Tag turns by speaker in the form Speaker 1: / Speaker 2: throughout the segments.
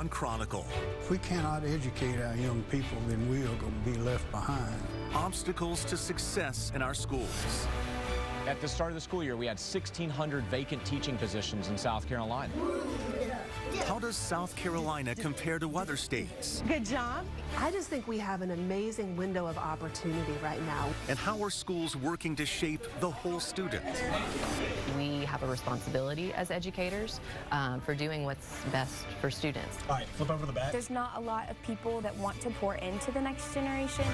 Speaker 1: on Chronicle.
Speaker 2: If we cannot educate our young people, then we are going to be left behind.
Speaker 1: Obstacles to success in our schools.
Speaker 3: At the start of the school year, we had 1,600 vacant teaching positions in South Carolina.
Speaker 1: How does South Carolina compare to other states?
Speaker 4: Good job. I just think we have an amazing window of opportunity right now.
Speaker 1: And how are schools working to shape the whole student?
Speaker 5: We have a responsibility as educators for doing what's best for students.
Speaker 6: All right, flip over the back.
Speaker 7: There's not a lot of people that want to pour into the next generation.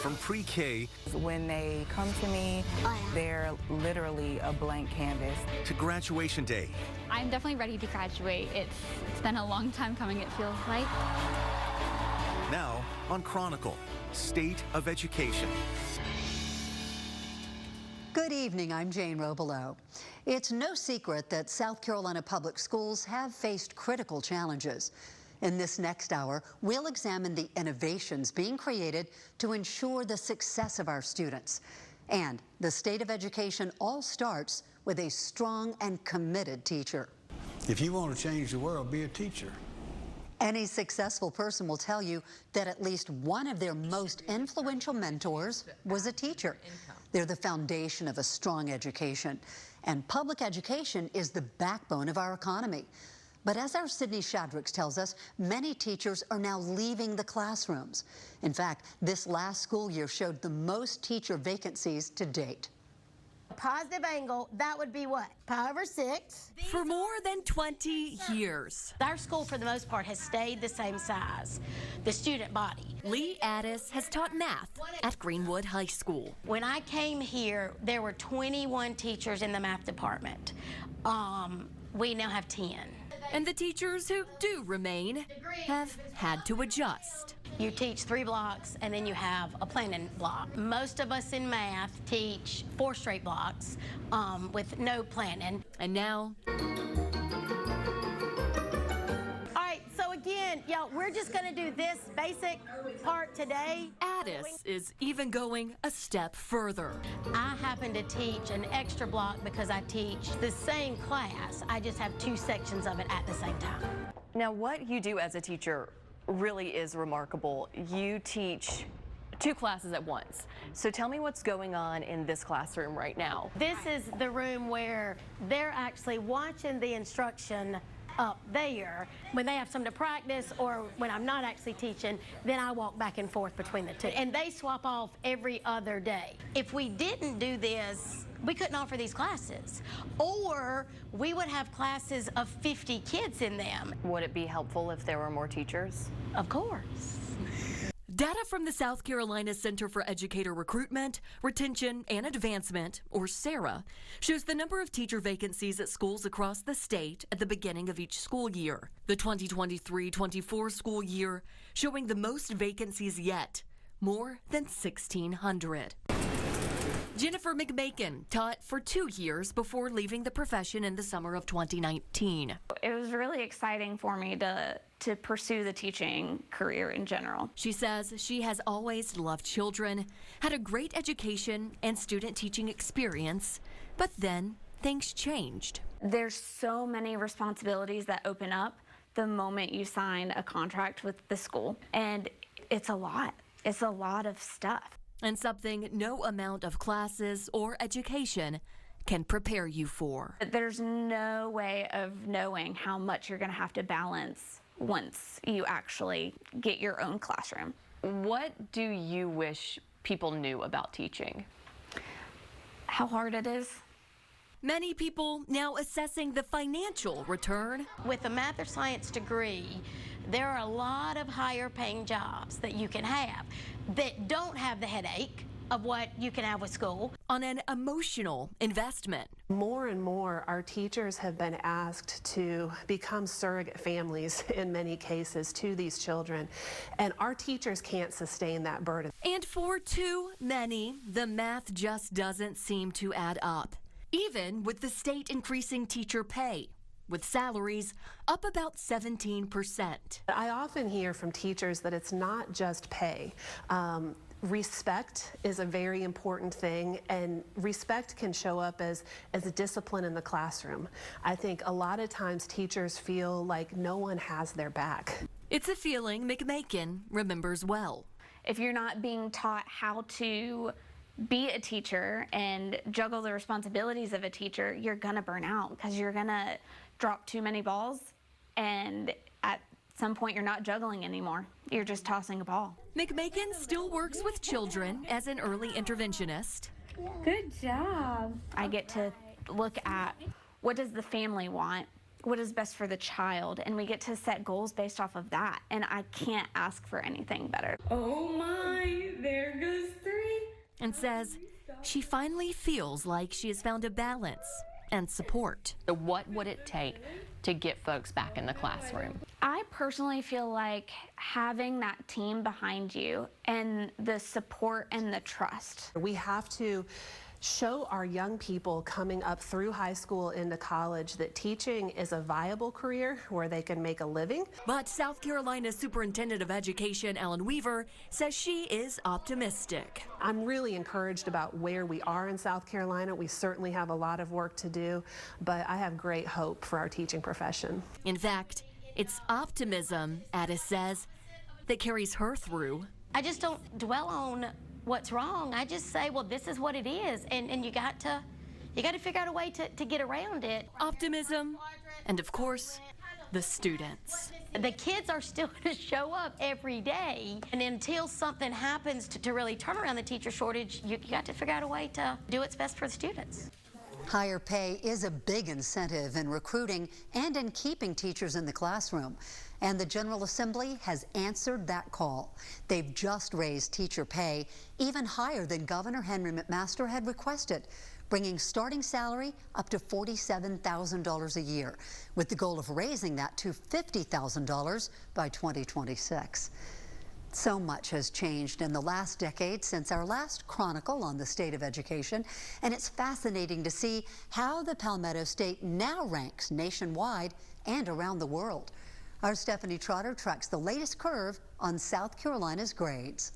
Speaker 1: From pre-K
Speaker 8: when they come to me, they're literally a blank canvas.
Speaker 1: to graduation day.
Speaker 9: I'm definitely ready to graduate. It's been a long time coming, it feels like.
Speaker 1: Now on Chronicle, State of Education.
Speaker 10: Good evening, I'm Jane Robelo. It's no secret that South Carolina public schools have faced critical challenges. In this next hour, we'll examine the innovations being created to ensure the success of our students. And the state of education all starts with a strong and committed teacher.
Speaker 2: If you want to change the world, be a teacher.
Speaker 10: Any successful person will tell you that at least one of their most influential mentors was a teacher. They're the foundation of a strong education. And public education is the backbone of our economy. But as our Sydney Shadricks tells us, many teachers are now leaving the classrooms. In fact, this last school year showed the most teacher vacancies to date.
Speaker 11: A positive angle, that would be what? Pi over 6.
Speaker 12: For more than 20 years.
Speaker 11: Our school, for the most part, has stayed the same size, the student body.
Speaker 12: Lee Addis has taught math at Greenwood High School.
Speaker 11: When I came here, there were 21 teachers in the math department. We now have 10.
Speaker 12: And the teachers who do remain have had to adjust.
Speaker 11: You teach 3 blocks and then you have a planning block. Most of us in math teach 4 straight blocks with no planning.
Speaker 12: And now,
Speaker 11: all right, so again, y'all, we're just gonna do this basic part today.
Speaker 12: Addis is even going a step further.
Speaker 11: I happen to teach an extra block because I teach the same class. I just have 2 sections of it at the same time.
Speaker 5: Now, what you do as a teacher really is remarkable. You teach 2 classes at once. So tell me what's going on in this classroom right now.
Speaker 11: This is the room where they're actually watching the instruction up there. When they have something to practice or when I'm not actually teaching, then I walk back and forth between the 2. And they swap off every other day. If we didn't do this, we couldn't offer these classes. Or we would have classes of 50 kids in them.
Speaker 5: Would it be helpful if there were more teachers?
Speaker 11: Of course.
Speaker 12: Data from the South Carolina Center for Educator Recruitment, Retention, and Advancement, or SARA, shows the number of teacher vacancies at schools across the state at the beginning of each school year. The 2023-24 school year showing the most vacancies yet, more than 1,600. Jennifer McMakin taught for 2 years before leaving the profession in the summer of 2019.
Speaker 9: It was really exciting for me to pursue the teaching career in general.
Speaker 12: She says she has always loved children, had a great education and student teaching experience, but then things changed.
Speaker 9: There's so many responsibilities that open up the moment you sign a contract with the school, and it's a lot. It's a lot of stuff.
Speaker 12: And something no amount of classes or education can prepare you for.
Speaker 9: There's no way of knowing how much you're going to have to balance once you actually get your own classroom.
Speaker 5: What do you wish people knew about teaching?
Speaker 9: How hard it is.
Speaker 12: Many people now assessing the financial return.
Speaker 11: With a math or science degree, there are a lot of higher paying jobs that you can have that don't have the headache of what you can have with school.
Speaker 12: On an emotional investment.
Speaker 4: More and more, our teachers have been asked to become surrogate families in many cases to these children, and our teachers can't sustain that burden.
Speaker 12: And for too many, the math just doesn't seem to add up, even with the state increasing teacher pay, with salaries up about 17%.
Speaker 4: I often hear from teachers that it's not just pay. Respect is a very important thing, and respect can show up as a discipline in the classroom. I think a lot of times teachers feel like no one has their back.
Speaker 12: It's a feeling McMakin remembers well.
Speaker 9: If you're not being taught how to be a teacher and juggle the responsibilities of a teacher, you're gonna burn out because you're gonna drop too many balls, and at some point you're not juggling anymore. You're just tossing a ball.
Speaker 12: McMakin still works with children as an early interventionist.
Speaker 9: Good job. I get to look at what does the family want, what is best for the child, and we get to set goals based off of that, and I can't ask for anything better.
Speaker 6: Oh my, there goes 3.
Speaker 12: And says she finally feels like she has found a balance and support.
Speaker 5: So what would it take to get folks back in the classroom?
Speaker 9: I personally feel like having that team behind you and the support and the trust.
Speaker 4: We have to show our young people coming up through high school into college that teaching is a viable career where they can make a living.
Speaker 12: But South Carolina Superintendent of Education Ellen Weaver says she is optimistic.
Speaker 4: I'm really encouraged about where we are in South Carolina. We certainly have a lot of work to do, but I have great hope for our teaching profession.
Speaker 12: In fact, it's optimism, Addis says, that carries her through.
Speaker 11: I just don't dwell on what's wrong. I just say, well, this is what it is, and you got to figure out a way to get around it.
Speaker 12: Optimism, and of course, the students.
Speaker 11: The kids are still going to show up every day, and until something happens to really turn around the teacher shortage, you got to figure out a way to do what's best for the students.
Speaker 10: Higher pay is a big incentive in recruiting and in keeping teachers in the classroom. And the General Assembly has answered that call. They've just raised teacher pay even higher than Governor Henry McMaster had requested, bringing starting salary up to $47,000 a year, with the goal of raising that to $50,000 by 2026. So much has changed in the last decade since our last chronicle on the state of education, and it's fascinating to see how the Palmetto State now ranks nationwide and around the world. Our Stephanie Trotter tracks the latest curve on South Carolina's grades.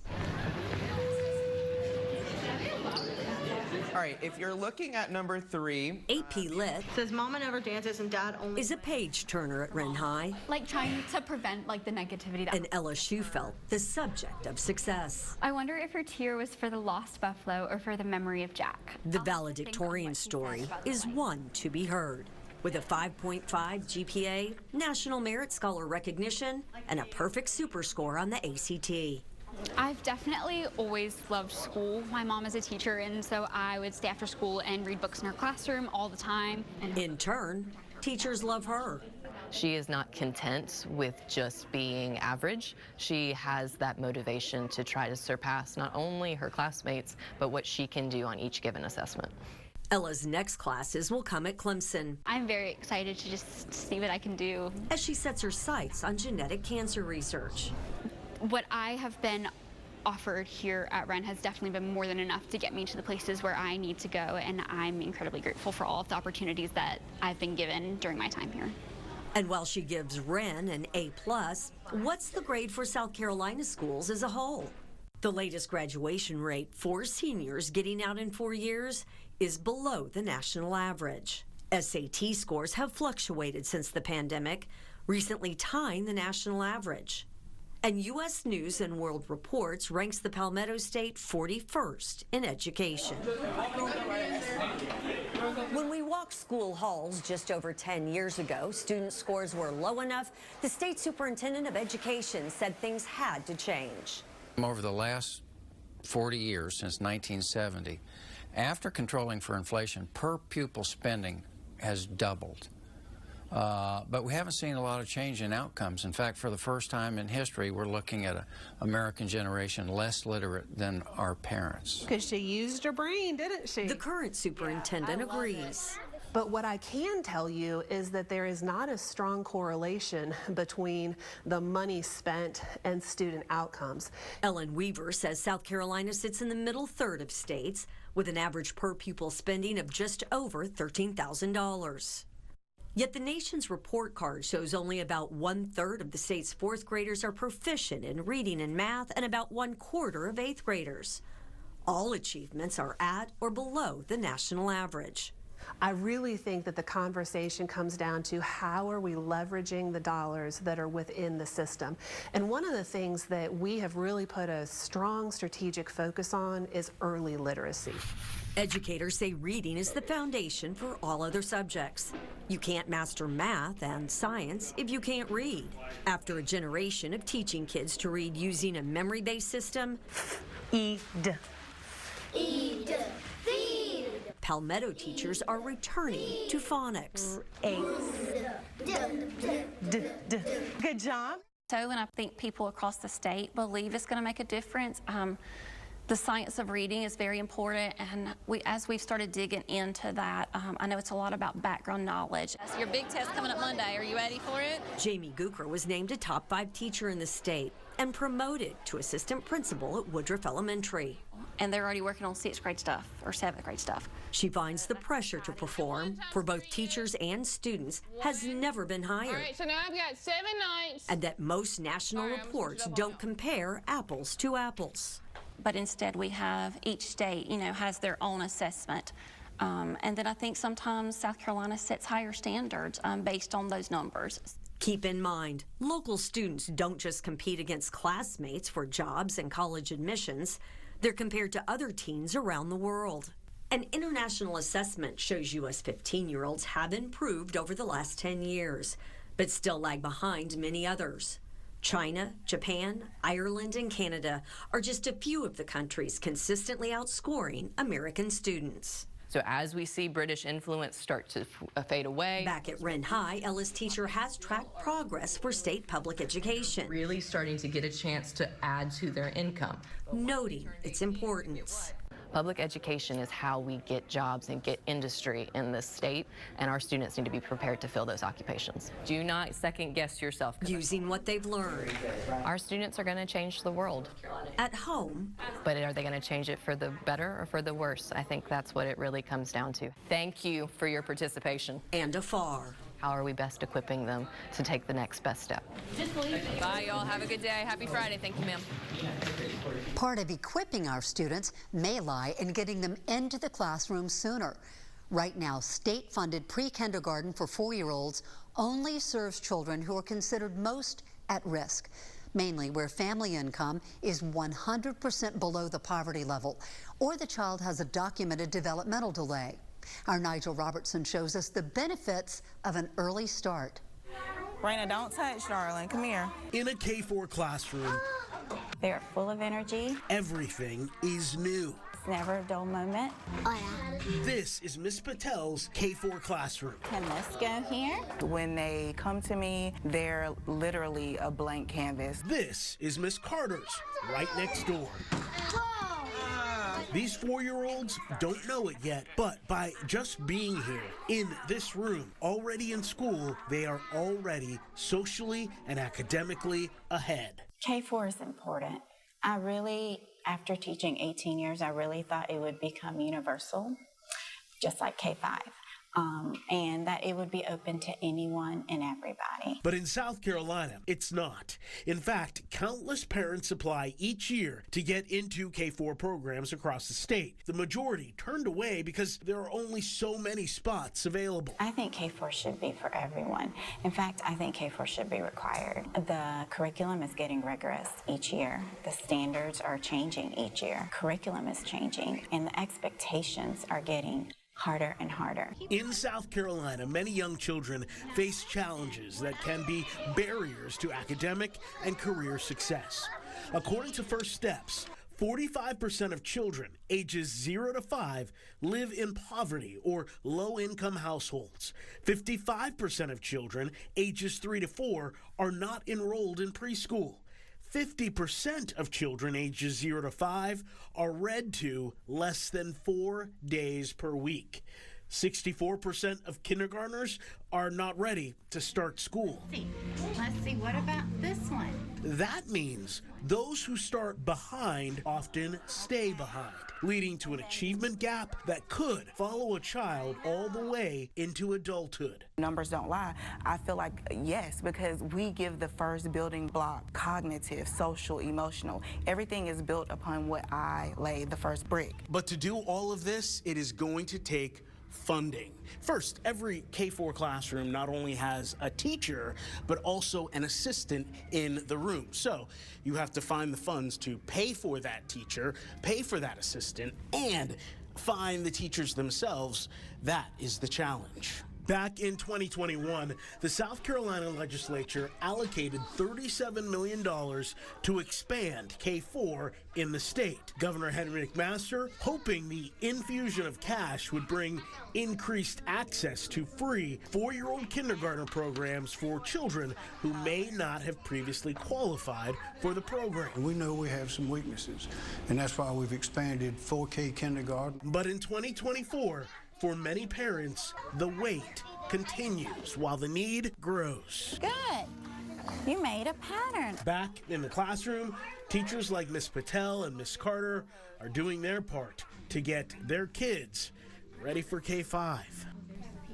Speaker 13: All right, if you're looking at number 3,
Speaker 14: AP Lit
Speaker 15: says Mama never dances and Dad only
Speaker 14: is a page turner at Wren High.
Speaker 16: Like trying to prevent the negativity.
Speaker 14: And Ella Schufelt, the subject of success.
Speaker 16: I wonder if her tear was for the lost buffalo or for the memory of Jack.
Speaker 14: The valedictorian story is one to be heard. With a 5.5 GPA, National Merit Scholar recognition, and a perfect super score on the ACT.
Speaker 16: I've definitely always loved school. My mom is a teacher, and so I would stay after school and read books in her classroom all the time.
Speaker 14: In turn, teachers love her.
Speaker 5: She is not content with just being average. She has that motivation to try to surpass not only her classmates, but what she can do on each given assessment.
Speaker 14: Ella's next classes will come at Clemson.
Speaker 16: I'm very excited to just see what I can do.
Speaker 14: As she sets her sights on genetic cancer research.
Speaker 16: What I have been offered here at Wren has definitely been more than enough to get me to the places where I need to go, and I'm incredibly grateful for all of the opportunities that I've been given during my time here.
Speaker 14: And while she gives Wren an A+, what's the grade for South Carolina schools as a whole? The latest graduation rate for seniors getting out in 4 years is below the national average. SAT scores have fluctuated since the pandemic, recently tying the national average. And U.S. News and World Reports ranks the Palmetto State 41st in education.
Speaker 17: When we walked school halls just over 10 years ago, student scores were low enough, the state superintendent of education said things had to change.
Speaker 18: Over the last 40 years, since 1970, after controlling for inflation, per pupil spending has doubled. But we haven't seen a lot of change in outcomes. In fact, for the first time in history, we're looking at an American generation less literate than our parents.
Speaker 4: Because she used her brain, didn't she?
Speaker 14: The current superintendent agrees.
Speaker 4: But what I can tell you is that there is not a strong correlation between the money spent and student outcomes.
Speaker 14: Ellen Weaver says South Carolina sits in the middle third of states with an average per pupil spending of just over $13,000. Yet the nation's report card shows only about 1/3 of the state's fourth graders are proficient in reading and math, and about 1/4 of eighth graders. All achievements are at or below the national average.
Speaker 4: I really think that the conversation comes down to how are we leveraging the dollars that are within the system. And one of the things that we have really put a strong strategic focus on is early literacy.
Speaker 14: Educators say reading is the foundation for all other subjects. You can't master math and science if you can't read. After a generation of teaching kids to read using a memory-based system, Palmetto teachers are returning to phonics.
Speaker 19: Good job.
Speaker 20: So, and I think people across the state believe it's going to make a difference. The science of reading is very important, and as we've started digging into that, I know it's a lot about background knowledge.
Speaker 21: So your big test coming up Monday. Are you ready for it?
Speaker 14: Jamie Guker was named a top 5 teacher in the state and promoted to assistant principal at Woodruff Elementary.
Speaker 20: And they're already working on 6th grade stuff or 7th grade stuff.
Speaker 14: She finds the pressure to perform for both teachers and students has never been higher.
Speaker 21: All right, so now I've got 7 nights.
Speaker 14: And that most national reports don't compare apples to apples.
Speaker 20: But instead we have each state, has their own assessment. And then I think sometimes South Carolina sets higher standards based on those numbers.
Speaker 14: Keep in mind, local students don't just compete against classmates for jobs and college admissions. They're compared to other teens around the world. An international assessment shows U.S. 15-year-olds have improved over the last 10 years, but still lag behind many others. China, Japan, Ireland, and Canada are just a few of the countries consistently outscoring American students.
Speaker 5: So as we see British influence start to fade away.
Speaker 14: Back at Wren High, Ella's teacher has tracked progress for state public education.
Speaker 5: Really starting to get a chance to add to their income.
Speaker 14: Noting its importance.
Speaker 5: Public education is how we get jobs and get industry in this state, and our students need to be prepared to fill those occupations. Do not second guess yourself.
Speaker 14: Using what they've learned.
Speaker 5: Our students are going to change the world.
Speaker 14: At home.
Speaker 5: But are they going to change it for the better or for the worse? I think that's what it really comes down to. Thank you for your participation.
Speaker 14: And afar.
Speaker 5: How are we best equipping them to take the next best step?
Speaker 21: Bye, y'all. Have a good day. Happy Friday. Thank you, ma'am.
Speaker 10: Part of equipping our students may lie in getting them into the classroom sooner. Right now, state-funded pre-kindergarten for 4-year-olds only serves children who are considered most at risk, mainly where family income is 100% below the poverty level, or the child has a documented developmental delay. Our Nigel Robertson shows us the benefits of an early start.
Speaker 19: Raina, don't touch, darling. Come here.
Speaker 22: In a K-4 classroom,
Speaker 8: they're full of energy.
Speaker 22: Everything is new.
Speaker 8: It's never a dull moment.
Speaker 22: This is Miss Patel's K-4 classroom.
Speaker 8: Can this go here?
Speaker 19: When they come to me, they're literally a blank canvas.
Speaker 22: This is Miss Carter's, right next door. These 4-year-olds don't know it yet, but by just being here in this room, already in school, they are already socially and academically ahead.
Speaker 8: K-4 is important. After teaching 18 years, I really thought it would become universal, just like K-5. And that it would be open to anyone and everybody.
Speaker 22: But in South Carolina, it's not. In fact, countless parents apply each year to get into K-4 programs across the state. The majority turned away because there are only so many spots available.
Speaker 8: I think K-4 should be for everyone. In fact, I think K-4 should be required. The curriculum is getting rigorous each year. The standards are changing each year. Curriculum is changing, and the expectations are getting harder and harder.
Speaker 22: In South Carolina, many young children face challenges that can be barriers to academic and career success. According to First Steps, 45% of children ages 0 to 5 live in poverty or low-income households. 55% of children ages 3 to 4 are not enrolled in preschool. 50% of children ages 0 to 5 are read to less than 4 days per week. 64% of kindergartners are not ready to start school.
Speaker 8: Let's see, what about this one?
Speaker 22: That means those who start behind often stay behind, leading to an achievement gap that could follow a child all the way into adulthood.
Speaker 19: Numbers don't lie. I feel like yes, because we give the first building block, cognitive, social, emotional. Everything is built upon what I lay the first brick.
Speaker 22: But to do all of this, it is going to take funding. First, every K-4 classroom not only has a teacher, but also an assistant in the room. So you have to find the funds to pay for that teacher, pay for that assistant, and find the teachers themselves. That is the challenge. Back in 2021, the South Carolina legislature allocated $37 million to expand K-4 in the state. Governor Henry McMaster hoping the infusion of cash would bring increased access to free 4-year-old kindergarten programs for children who may not have previously qualified for the program.
Speaker 2: We know we have some weaknesses, and that's why we've expanded 4K kindergarten.
Speaker 22: But in 2024, for many parents, the wait continues while the need grows.
Speaker 8: Good. You made a pattern.
Speaker 22: Back in the classroom, teachers like Miss Patel and Miss Carter are doing their part to get their kids ready for K-5.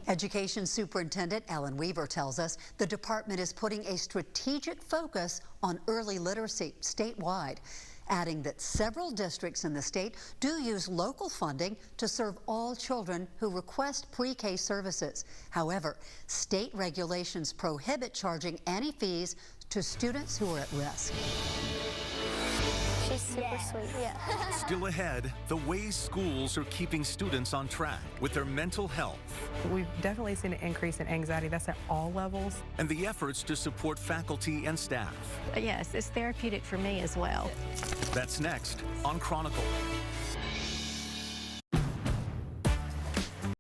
Speaker 10: Education Superintendent Ellen Weaver tells us the department is putting a strategic focus on early literacy statewide, adding that several districts in the state do use local funding to serve all children who request pre-K services. However, state regulations prohibit charging any fees to students who are at risk.
Speaker 3: She's super sweet, yeah.
Speaker 1: Still ahead, the ways schools are keeping students on track with their mental health.
Speaker 7: We've definitely seen an increase in anxiety. That's at all levels.
Speaker 1: And the efforts to support faculty and staff.
Speaker 3: Yes, it's therapeutic for me as well.
Speaker 1: That's next on Chronicle.